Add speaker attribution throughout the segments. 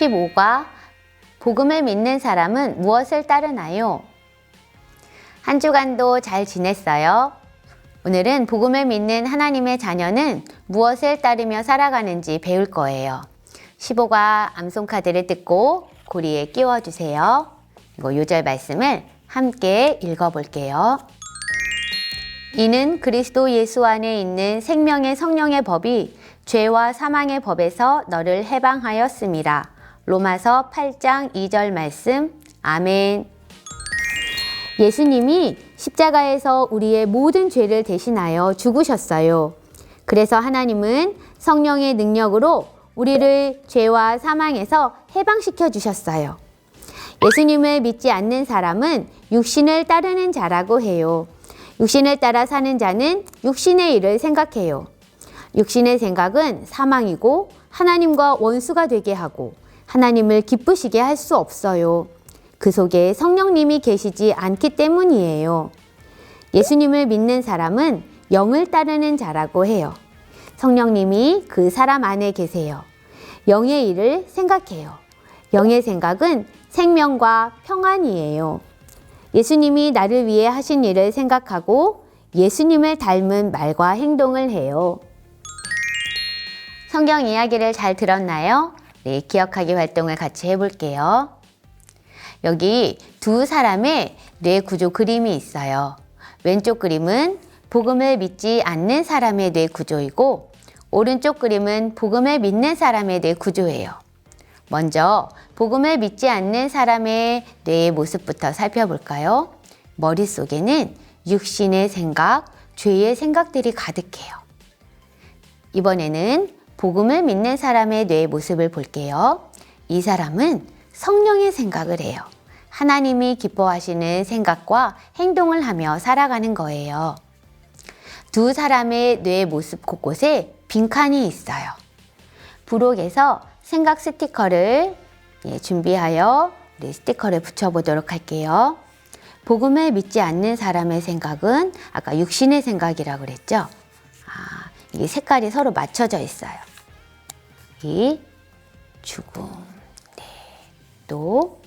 Speaker 1: 15과 복음을 믿는 사람은 무엇을 따르나요? 한 주간도 잘 지냈어요? 오늘은 복음을 믿는 하나님의 자녀는 무엇을 따르며 살아가는지 배울 거예요. 15과 암송카드를 뜯고 고리에 끼워주세요. 그리고 요절 말씀을 함께 읽어볼게요. 이는 그리스도 예수 안에 있는 생명의 성령의 법이 죄와 사망의 법에서 너를 해방하였음이라. 로마서 8장 2절 말씀. 아멘. 예수님이 십자가에서 우리의 모든 죄를 대신하여 죽으셨어요. 그래서 하나님은 성령의 능력으로 우리를 죄와 사망에서 해방시켜 주셨어요. 예수님을 믿지 않는 사람은 육신을 따르는 자라고 해요. 육신을 따라 사는 자는 육신의 일을 생각해요. 육신의 생각은 사망이고 하나님과 원수가 되게 하고 하나님을 기쁘시게 할 수 없어요. 그 속에 성령님이 계시지 않기 때문이에요. 예수님을 믿는 사람은 영을 따르는 자라고 해요. 성령님이 그 사람 안에 계세요. 영의 일을 생각해요. 영의 생각은 생명과 평안이에요. 예수님이 나를 위해 하신 일을 생각하고 예수님을 닮은 말과 행동을 해요. 성경 이야기를 잘 들었나요? 네, 기억하기 활동을 같이 해볼게요. 여기 두 사람의 뇌 구조 그림이 있어요. 왼쪽 그림은 복음을 믿지 않는 사람의 뇌 구조이고 오른쪽 그림은 복음을 믿는 사람의 뇌 구조예요. 먼저 복음을 믿지 않는 사람의 뇌의 모습부터 살펴볼까요? 머릿속에는 육신의 생각, 죄의 생각들이 가득해요. 이번에는 복음을 믿는 사람의 뇌의 모습을 볼게요. 이 사람은 성령의 생각을 해요. 하나님이 기뻐하시는 생각과 행동을 하며 살아가는 거예요. 두 사람의 뇌의 모습 곳곳에 빈칸이 있어요. 부록에서 생각 스티커를 준비하여 우리 스티커를 붙여보도록 할게요. 복음을 믿지 않는 사람의 생각은 아까 육신의 생각이라고 그랬죠? 이게 색깔이 서로 맞춰져 있어요. 이 죽음, 또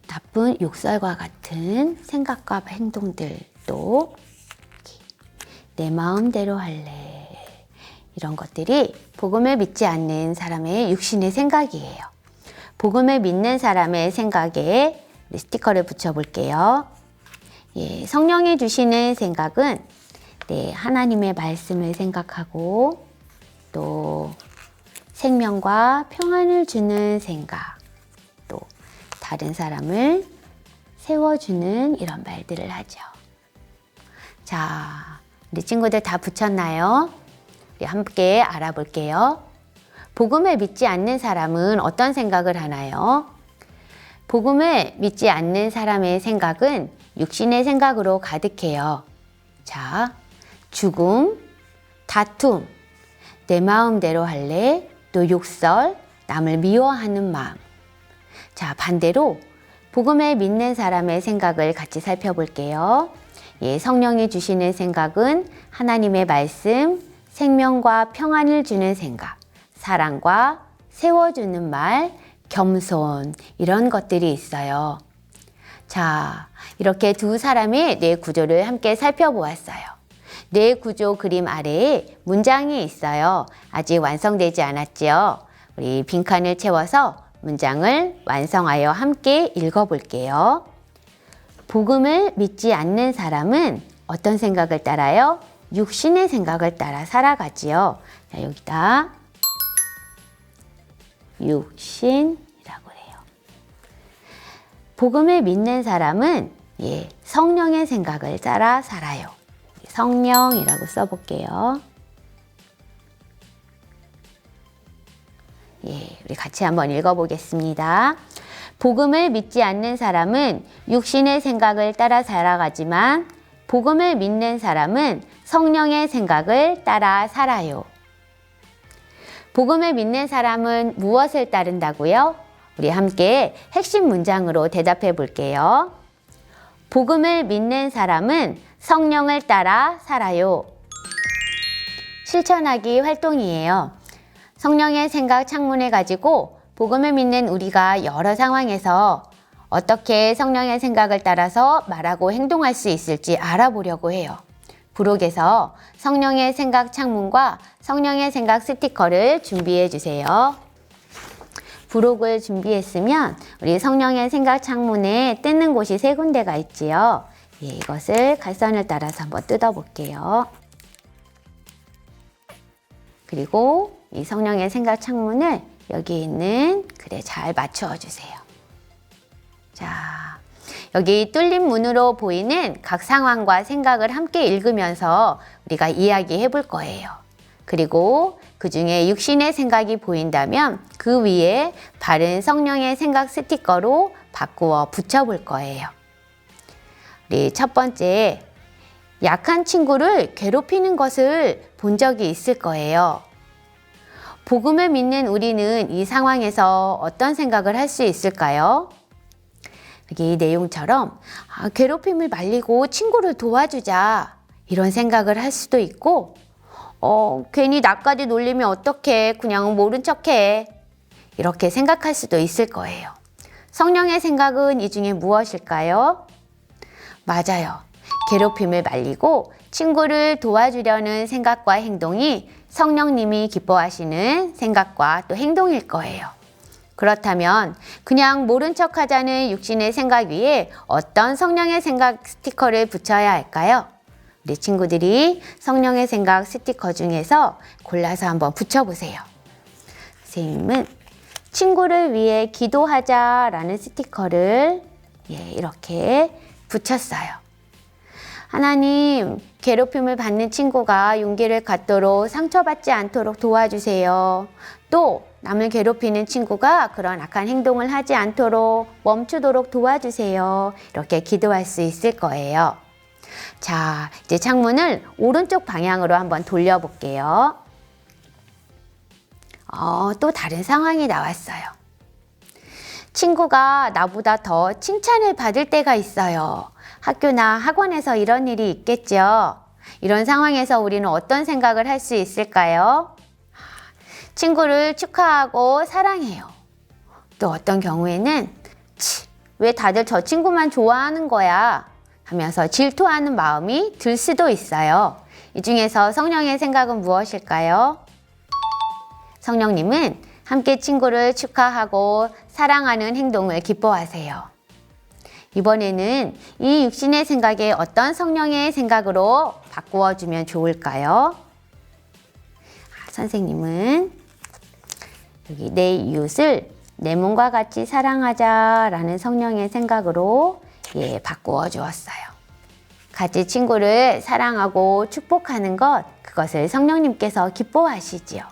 Speaker 1: 나쁜 욕설과 같은 생각과 행동들도 내 마음대로 할래. 이런 것들이 복음을 믿지 않는 사람의 육신의 생각이에요. 복음을 믿는 사람의 생각에 스티커를 붙여볼게요. 성령이 주시는 생각은 하나님의 말씀을 생각하고 또 생명과 평안을 주는 생각, 또 다른 사람을 세워주는 이런 말들을 하죠. 자, 우리 친구들 다 붙였나요? 우리 함께 알아볼게요. 복음을 믿지 않는 사람은 어떤 생각을 하나요? 복음을 믿지 않는 사람의 생각은 육신의 생각으로 가득해요. 자, 죽음, 다툼, 내 마음대로 할래, 또 욕설, 남을 미워하는 마음. 자, 반대로 복음을 믿는 사람의 생각을 같이 살펴볼게요. 성령이 주시는 생각은 하나님의 말씀, 생명과 평안을 주는 생각, 사랑과 세워주는 말, 겸손, 이런 것들이 있어요. 자, 이렇게 두 사람의 뇌 구조를 함께 살펴보았어요. 뇌 구조 그림 아래에 문장이 있어요. 아직 완성되지 않았죠? 우리 빈칸을 채워서 문장을 완성하여 함께 읽어볼게요. 복음을 믿지 않는 사람은 어떤 생각을 따라요? 육신의 생각을 따라 살아가지요. 자, 여기다 육신이라고 해요. 복음을 믿는 사람은 성령의 생각을 따라 살아요. 성령이라고 써볼게요. 우리 같이 한번 읽어보겠습니다. 복음을 믿지 않는 사람은 육신의 생각을 따라 살아가지만 복음을 믿는 사람은 성령의 생각을 따라 살아요. 복음을 믿는 사람은 무엇을 따른다고요? 우리 함께 핵심 문장으로 대답해 볼게요. 복음을 믿는 사람은 성령을 따라 살아요. 실천하기 활동이에요. 성령의 생각 창문을 가지고 복음을 믿는 우리가 여러 상황에서 어떻게 성령의 생각을 따라서 말하고 행동할 수 있을지 알아보려고 해요. 부록에서 성령의 생각 창문과 성령의 생각 스티커를 준비해 주세요. 부록을 준비했으면 우리 성령의 생각 창문에 뜯는 곳이 3군데가 있지요. 예, 이것을 갈선을 따라서 한번 뜯어볼게요. 그리고 이 성령의 생각 창문을 여기 있는 글에 잘 맞추어 주세요. 자, 여기 뚫린 문으로 보이는 각 상황과 생각을 함께 읽으면서 우리가 이야기해 볼 거예요. 그리고 그 중에 육신의 생각이 보인다면 그 위에 바른 성령의 생각 스티커로 바꾸어 붙여볼 거예요. 우리 첫 번째, 약한 친구를 괴롭히는 것을 본 적이 있을 거예요. 복음을 믿는 우리는 이 상황에서 어떤 생각을 할 수 있을까요? 여기 내용처럼 괴롭힘을 말리고 친구를 도와주자 이런 생각을 할 수도 있고 괜히 나까지 놀리면 어떡해 그냥 모른 척해 이렇게 생각할 수도 있을 거예요. 성령의 생각은 이 중에 무엇일까요? 맞아요. 괴롭힘을 말리고 친구를 도와주려는 생각과 행동이 성령님이 기뻐하시는 생각과 또 행동일 거예요. 그렇다면 그냥 모른 척 하자는 육신의 생각 위에 어떤 성령의 생각 스티커를 붙여야 할까요? 우리 친구들이 성령의 생각 스티커 중에서 골라서 한번 붙여보세요. 선생님은 친구를 위해 기도하자라는 스티커를 이렇게 붙였어요. 하나님, 괴롭힘을 받는 친구가 용기를 갖도록 상처받지 않도록 도와주세요. 또 남을 괴롭히는 친구가 그런 악한 행동을 하지 않도록 멈추도록 도와주세요. 이렇게 기도할 수 있을 거예요. 자, 이제 창문을 오른쪽 방향으로 한번 돌려볼게요. 또 다른 상황이 나왔어요. 친구가 나보다 더 칭찬을 받을 때가 있어요. 학교나 학원에서 이런 일이 있겠죠. 이런 상황에서 우리는 어떤 생각을 할 수 있을까요? 친구를 축하하고 사랑해요. 또 어떤 경우에는 왜 다들 저 친구만 좋아하는 거야? 하면서 질투하는 마음이 들 수도 있어요. 이 중에서 성령의 생각은 무엇일까요? 성령님은 함께 친구를 축하하고 사랑하는 행동을 기뻐하세요. 이번에는 이 육신의 생각에 어떤 성령의 생각으로 바꾸어 주면 좋을까요? 선생님은 여기 내 이웃을 내 몸과 같이 사랑하자라는 성령의 생각으로 바꾸어 주었어요. 같이 친구를 사랑하고 축복하는 것, 그것을 성령님께서 기뻐하시지요.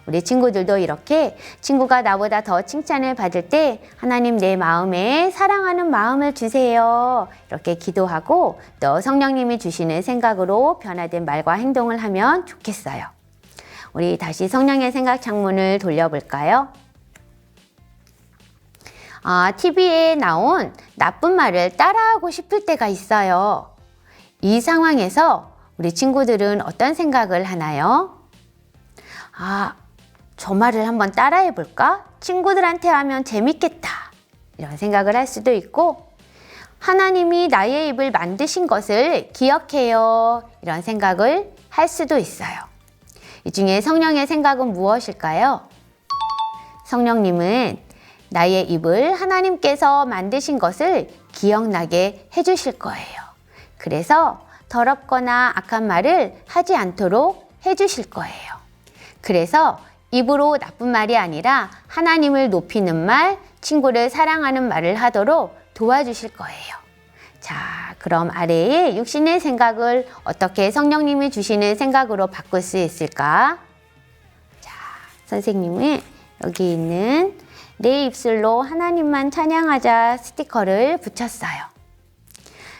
Speaker 1: 우리 친구들도 이렇게 친구가 나보다 더 칭찬을 받을 때 하나님 내 마음에 사랑하는 마음을 주세요. 이렇게 기도하고 또 성령님이 주시는 생각으로 변화된 말과 행동을 하면 좋겠어요. 우리 다시 성령의 생각 창문을 돌려볼까요? TV에 나온 나쁜 말을 따라하고 싶을 때가 있어요. 이 상황에서 우리 친구들은 어떤 생각을 하나요? 저 말을 한번 따라해볼까? 친구들한테 하면 재밌겠다. 이런 생각을 할 수도 있고, 하나님이 나의 입을 만드신 것을 기억해요. 이런 생각을 할 수도 있어요. 이 중에 성령의 생각은 무엇일까요? 성령님은 나의 입을 하나님께서 만드신 것을 기억나게 해주실 거예요. 그래서 더럽거나 악한 말을 하지 않도록 해주실 거예요. 그래서 입으로 나쁜 말이 아니라 하나님을 높이는 말, 친구를 사랑하는 말을 하도록 도와주실 거예요. 자, 그럼 아래에 육신의 생각을 어떻게 성령님이 주시는 생각으로 바꿀 수 있을까? 자, 선생님은 여기 있는 내 입술로 하나님만 찬양하자 스티커를 붙였어요.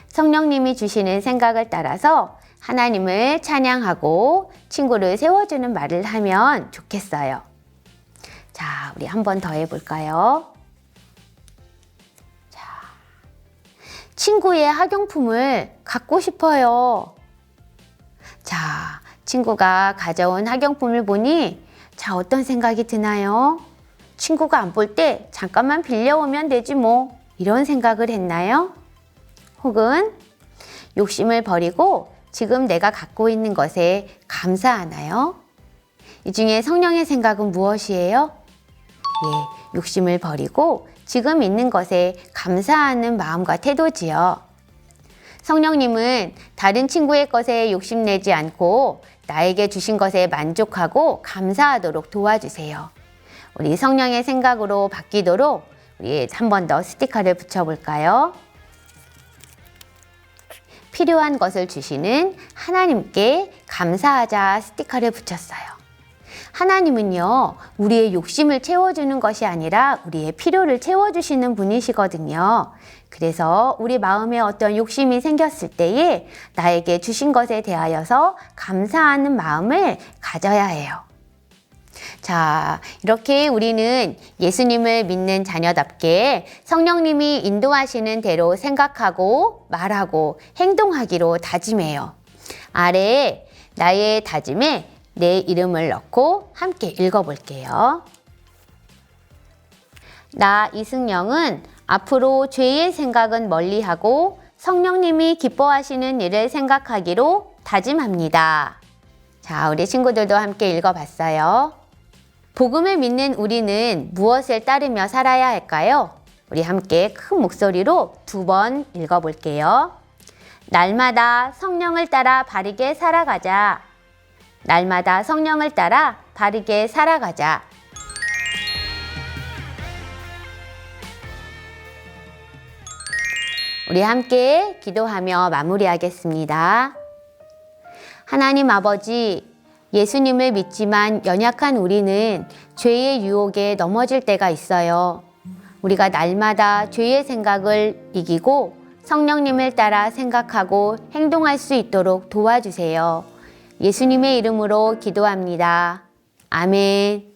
Speaker 1: 성령님이 주시는 생각을 따라서 하나님을 찬양하고 친구를 세워주는 말을 하면 좋겠어요. 자, 우리 한 번 더 해볼까요? 자, 친구의 학용품을 갖고 싶어요. 자, 친구가 가져온 학용품을 보니 자, 어떤 생각이 드나요? 친구가 안 볼 때 잠깐만 빌려오면 되지 뭐. 이런 생각을 했나요? 혹은 욕심을 버리고 지금 내가 갖고 있는 것에 감사하나요? 이 중에 성령의 생각은 무엇이에요? 예, 욕심을 버리고 지금 있는 것에 감사하는 마음과 태도지요. 성령님은 다른 친구의 것에 욕심내지 않고 나에게 주신 것에 만족하고 감사하도록 도와주세요. 우리 성령의 생각으로 바뀌도록 우리 한 번 더 스티커를 붙여볼까요? 필요한 것을 주시는 하나님께 감사하자 스티커를 붙였어요. 하나님은요, 우리의 욕심을 채워주는 것이 아니라 우리의 필요를 채워주시는 분이시거든요. 그래서 우리 마음에 어떤 욕심이 생겼을 때에 나에게 주신 것에 대하여서 감사하는 마음을 가져야 해요. 자, 이렇게 우리는 예수님을 믿는 자녀답게 성령님이 인도하시는 대로 생각하고 말하고 행동하기로 다짐해요. 아래에 나의 다짐에 내 이름을 넣고 함께 읽어볼게요. 나 이승영은 앞으로 죄의 생각은 멀리하고 성령님이 기뻐하시는 일을 생각하기로 다짐합니다. 자, 우리 친구들도 함께 읽어봤어요. 복음을 믿는 우리는 무엇을 따르며 살아야 할까요? 우리 함께 큰 목소리로 2번 읽어볼게요. 날마다 성령을 따라 바르게 살아가자. 날마다 성령을 따라 바르게 살아가자. 우리 함께 기도하며 마무리하겠습니다. 하나님 아버지, 예수님을 믿지만 연약한 우리는 죄의 유혹에 넘어질 때가 있어요. 우리가 날마다 죄의 생각을 이기고 성령님을 따라 생각하고 행동할 수 있도록 도와주세요. 예수님의 이름으로 기도합니다. 아멘.